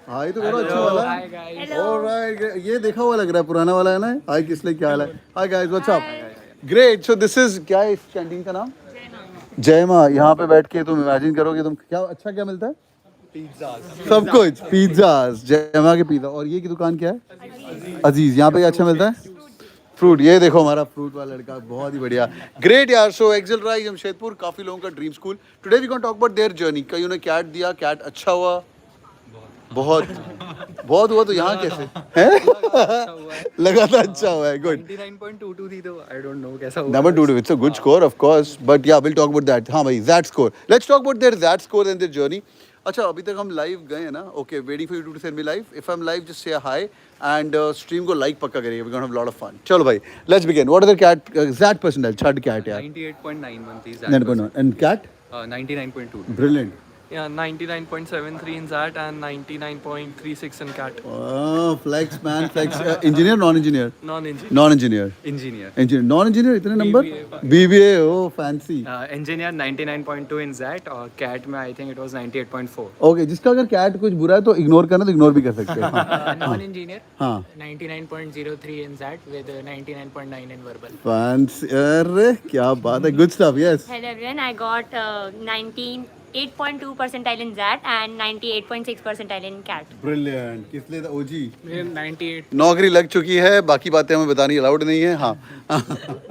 हाय तो करो अच्छा वाला। Hi guys. ऑलराइट, ये देखा हुआ लग रहा है, पुराना वाला है ना। हाय किसले, क्या हाल है? Hi guys, what's up? Great. So this is, क्या है इस कैंटीन का नाम? जय माँ। यहाँ पे बैठ के तुम इमेजिन करोगे तुम क्या अच्छा क्या मिलता है? सब कुछ, पिज्जा, जय माँ के पिज्जा। और ये की दुकान क्या है? अजीज। यहाँ पे क्या अच्छा मिलता है? फ्रूट। ये देखो हमारा फ्रूट वाला लड़का, बहुत ही बढ़िया। ग्रेट यार। सो एक्सेल राइज जमशेदपुर, काफी लोगों का dream school. Today we gonna talk about their journey. कईयों ने कैट दिया, कैट अच्छा हुआ, बहुत बहुत हुआ तो यहाँ कैसे है? लगा था अच्छा हुआ है, गुड। 99.22 थी तो I don't know कैसा हुआ। Number two, it's a good score, of course. But yeah, we'll talk about that. हाँ भाई, that score. Let's talk about their that score and their journey. अच्छा, अभी तक हम लाइव गए हैं ना? Okay, waiting for you to send me live. If I'm live, just say hi and stream को like पक्का करिए. We're gonna have a lot of fun. चलो भाई, let's begin. What are the cat exact percentile? Chhath cat यार. 98.91 थी नहीं नहीं, and cat? 99.2. Brilliant. Yeah, 99.73 in that and 99.36 in cat. Oh, flex man, flex. Engineer, non-engineer? Non-engineer. Non-engineer. Engineer. Engineer, non-engineer इतने number? BBA, oh fancy. Engineer 99.2 in that और cat में I think it was 98.4. Okay, जिसका अगर cat कुछ बुरा है तो ignore करना, तो इग्नोर भी कर सकते हैं। हाँ, Non-engineer, हाँ। 99.03 in that with 99.9 in verbal. Fancy, अरे क्या बात है, good stuff, yes. Hello everyone, I got 98.2 percentile in that and 98.6 percentile in cat. Brilliant. किस लिए था OG? 98. नौकरी लग चुकी है, बाकी बातें हमें बतानी अलाउड नहीं है। हाँ।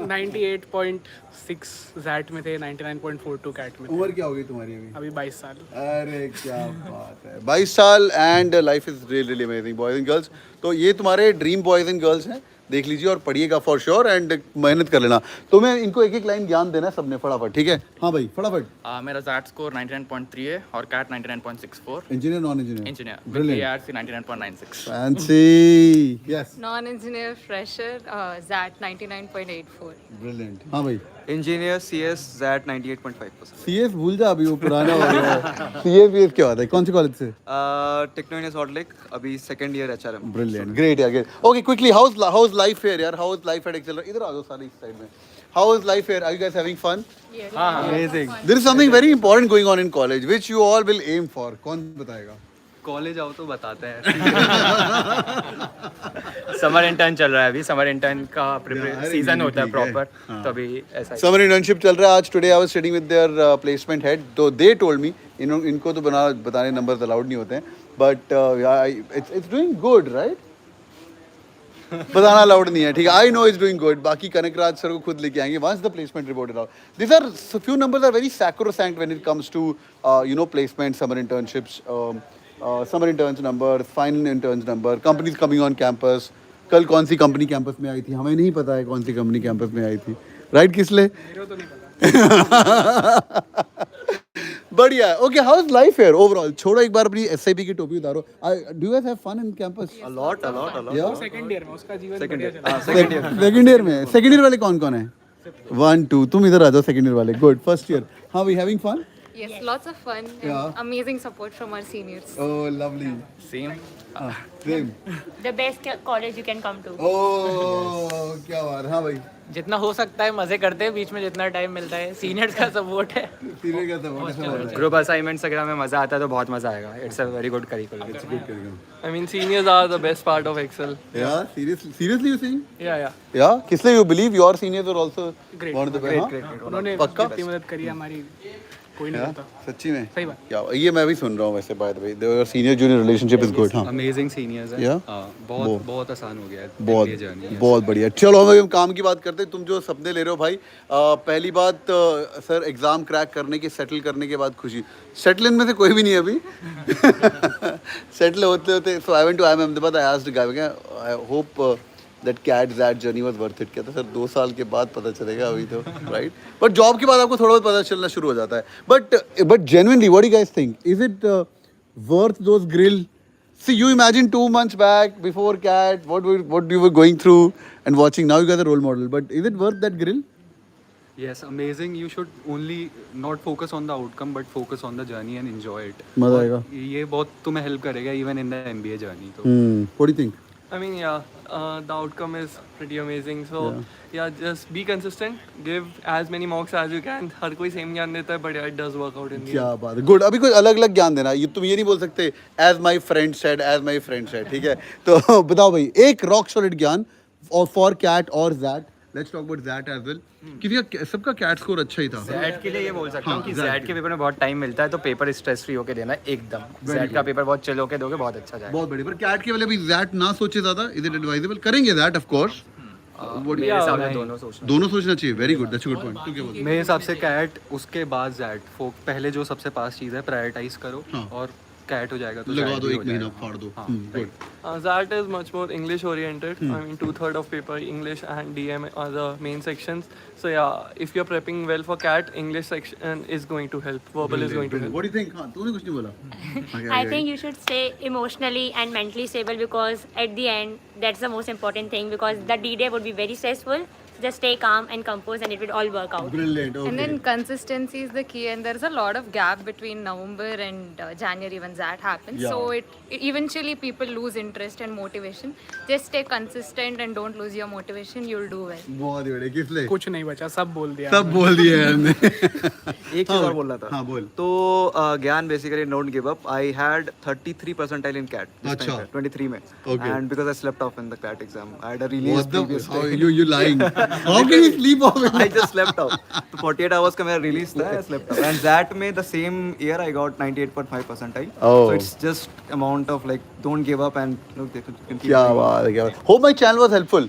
98.6 ZAT में थे, 99.42 cat में थे। उम्र क्या हो गई तुम्हारी अभी? अभी 22 साल। अरे क्या बात है, 22 साल and life is really really amazing boys and girls. तो ये तुम्हारे ड्रीम बॉयज एंड गर्ल्स हैं, देख लीजिए और पढ़िएगा फॉर श्योर एंड मेहनत कर लेना। तो मैं इनको एक एक लाइन ज्ञान देना है सबने, फटाफट, ठीक है? हाँ भाई फटाफट। मेरा ज़ैट स्कोर 99.3 है और CAT 99.64। Engineer, non engineer? Engineer. Brilliant. ARC 99.96। Fancy, yes. Non-engineer fresher, ZAT 99.84. Brilliant. हाँ भाई। Engineer CS that 98.5%. सीएस भूल जा, अभी वो पुराना हो गया। सीएस क्या होता है, कौन से कॉलेज से? टेक्नो सॉल्ट लेक अभी second year HRM. Brilliant, great यार, great. Okay, quickly, how is life here यार? How is life at Excel? इधर आ जाओ सारे इस साइड में। How is life here? Are you guys having fun? Amazing. There is something very important going on in college which you all will aim for. कौन बताएगा? कॉलेज आओ तो बताते हैं। समर इंटर्न चल रहा है अभी, समर इंटर्न का यार, सीजन होता है ठीक है। प्रॉपर, हाँ। तो अभी ऐसा ही। समर इंटर्नशिप चल रहा है आज। Today I was sitting with their placement head, तो दे टोल्ड मी, इनको तो बताने नंबर्स अलाउड नहीं होते हैं, but it's doing good right? बताना अलाउड नहीं है, ठीक है? I know is doing good. बाकी कनकराज सर को खुद लेके आएंगे once the placement report is out. This are few numbers are very sacrosanct when it comes to placement, summer internships, summer interns number, final interns number, companies coming on campus. कल कौन सी company campus में आई थी हमें नहीं पता है, कौन सी company campus में आई थी, राइट? किसले? मेरे को तो नहीं पता। बढ़िया। Okay, how is life here overall? छोड़ो एक बार अपनी एसआईपी की टोपी उतारो। Do you guys have fun in campus? A lot. या सेकंड ईयर में उसका जीवन Second बढ़िया year. चला। सेकंड ईयर में? सेकंड ईयर वाले कौन कौन है? 1 2 तुम इधर आ जाओ, सेकंड ईयर वाले। गुड। फर्स्ट ईयर, हाँ we having fun? Yes, lots of fun and Yeah. amazing support from our seniors. Oh lovely. Same. Same. The best college you can come to. ओह क्या बात। हाँ भाई, जितना हो सकता है मजे करते हैं, बीच में जितना टाइम मिलता है सीनियर्स का सपोर्ट है। सीनियर का सब कैसा लग रहा है? ग्रुप असाइनमेंट्स वगैरह में मज़ा आता है तो बहुत मज़ा आएगा। It's a very good curriculum. It's good curriculum. I mean seniors are the best part of Excel. Yeah, seriously you saying? Yeah. Yeah, किसलिए you believe your seniors are also Great. one of the best? हाँ? Great. उन्होंने पक्का? जितनी मदद करी है हमारी, कोई नहीं Yeah? होता। सच्ची में? सही बात। क्या ये मैं भी सुन रहा हूँ वैसे, by the way your senior junior relationship is good. हाँ, Amazing seniors हैं। Yeah? बहुत आसान हो गया है बहुत MBA journey। बहुत बढ़िया। चलो हम काम की बात करते हैं। तुम जो सपने ले रहे हो भाई, पहली बात सर, एग्जाम क्रैक करने के, सेटल करने के बाद खुशी। सेटल इन में से कोई भी नहीं है अभी। सेटल होते होते, so I went to IIM Ahmedabad, I asked guy, I hope that CAT that journey was worth it. कहता सर 2 साल के बाद पता चलेगा, अभी तो राइट। बट जॉब के बाद आपको थोड़ा बहुत पता चलना शुरू हो जाता है। But genuinely what do you guys think, is it worth those grill? See, you imagine 2 months back before CAT, what you were going through and watching. Now you got a role model. But is it worth that grill? Yes, amazing. You should only not focus on the outcome but focus on the journey and enjoy it. मजा आएगा। ये बहुत तुम्हें help करेगा even in the MBA journey. तो What do you think? I mean, yeah, the outcome is pretty amazing. So, yeah, just be consistent. Give as many mocks as you can. हर कोई same ज्ञान देता है, but yeah, it does work out in the क्या end. बात है, good. अभी कोई अलग अलग ज्ञान देना, ये तुम ये नहीं बोल सकते as my friend said, as my friend said, ठीक है? तो बताओ भाई, एक रॉक सॉलिड ज्ञान और फॉर कैट और XAT. Let's talk about XAT as well. किसी का सबका कैट स्कोर अच्छा ही था। जेड के लिए ये बोल सकता हूँ कि हाँ, जेड के पेपर में बहुत टाइम मिलता है, तो पेपर स्ट्रेस फ्री होके देना एकदम। जेड का पेपर बहुत चिल होके दोगे, बहुत अच्छा जाएगा। बहुत बढ़िया। पर कैट के वाले भी जैट ना सोचे ज्यादा, इज इट एडवाइजेबल? करेंगे जैट ऑफ कोर्स, मेरे हिसाब से दोनों सोचना। दोनों सोचना चाहिए। Very good, that's a good point. तू क्या बोलती है? मेरे हिसाब से कैट, उसके बाद जैट। पहले जो सबसे पास चीज़ है प्रायोरिटाइज करो, हाँ। और कैट हो जाएगा तो लगा Zat दो, भी एक हो महीना जाएगा। फाड़ दो। हाँ, good. That is much more English oriented. I mean, 2/3 of paper English and DM are the main sections. So yeah, if you're prepping well for CAT, English section is going to help. Verbal is going to help. What do you think? हाँ, तूने कुछ नहीं बोला। I think you should stay emotionally and mentally stable because at the end that's the most important thing because the D-Day would be very stressful. Just stay calm and composed and it will all work out. Brilliant. Okay. And then consistency is the key, and there's a lot of gap between November and January when that happens. Yeah. So it eventually people lose interest and motivation. Just stay consistent and don't lose your motivation. You'll do well. बहुत ही बढ़िया। किस लिए? कुछ नहीं बचा, सब बोल दिया। सब बोल दिया है हमने। एक चीज और बोल रहा था। हाँ बोल। तो ज्ञान basically don't give up. I had 33 percentile in CAT अच्छा। 23 में, Okay. And because I slept off in the CAT exam. I had a release What the? Previous How you lying? How can you sleep off? I just slept off. तो 48 hours का मेरा release था, I slept off. And that में the same year I got 98.5 percentile. Oh. So it's just amount of like don't give up and look, you can keep क्या doing it. बात है, क्या बात। Hope my channel was helpful.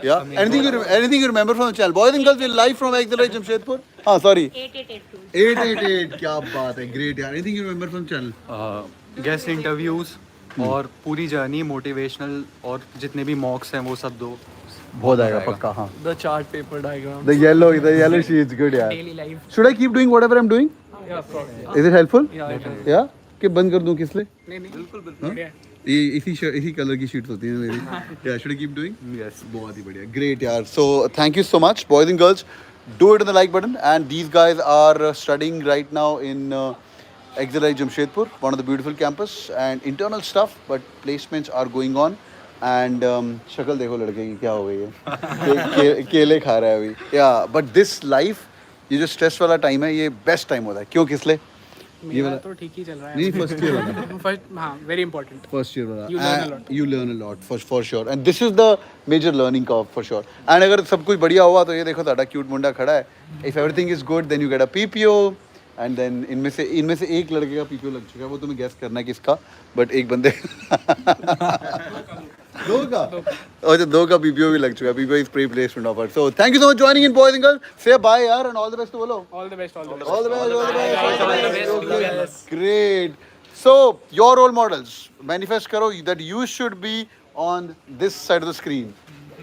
Yeah. Anything you remember from the channel? Boys and girls, we're live from Exeter Jamshedpur. हाँ, sorry. 8882. 888, क्या बात है, great यार। Anything you remember from the channel? Guest interviews और पूरी जर्नी मोटिवेशनल, और जितने भी मॉक्स हैं वो सब दो। बहुत आएगा पक्का। हाँ। The chart paper diagram. The yellow sheets, good यार। Daily life. Should I keep doing whatever I'm doing? Yeah, of course. Is it helpful? Yeah, it is. Yeah? कि बंद कर दूं किस लिए? नहीं नहीं, बिल्कुल बढ़िया। ये इसी कलर की शीट्स होती हैं मेरी। Yeah, should I keep doing? Yes. बहुत ही बढ़िया, great यार। So thank you so much, boys and girls. Do it on the like button. And these guys are studying right now in Exeter Jamshedpur, one of the beautiful campus, and internal stuff, but placements are going on. And शक्ल देखो लड़के की क्या हो गई है, केले खा रहा है अभी। Yeah, but this life, ये जो स्ट्रेस वाला टाइम है, ये बेस्ट टाइम होता है। क्यों, किस लिए? मेरा तो ठीक ही चल रहा है। नहीं, फर्स्ट ईयर वाला। फर्स्ट, हाँ, very important. First year वाला। You learn a lot. You learn a lot for sure. And this is the major learning curve for sure. And अगर सब कुछ बढ़िया हुआ तो ये देखो ताड़ा क्यूट मुंडा खड़ा है। If everything is good, then you get a PPO. And then इनमें से एक लड़के का PPO लग चुका है, वो तुम्हें guess करना है किसका। But एक बंदे दो का, अच्छा दो का PPO भी लग चुका है। PPO is pre-placement offer. So thank you so much joining in, boys and girls. Say bye यार and all the best to बोलो। All the best, all the best. All the best, all the best, all the best. Okay. Great. So your role models, manifest करो that you should be on this side of the screen.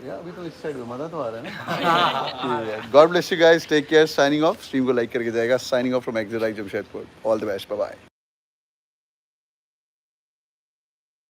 Yeah, अभी तो इस साइड में मजा तो आ रहा है ना। God bless you guys. Take care. Signing off. Stream को like करके जाएगा. Signing off from Exeter Jamshedpur. All the best. Bye bye.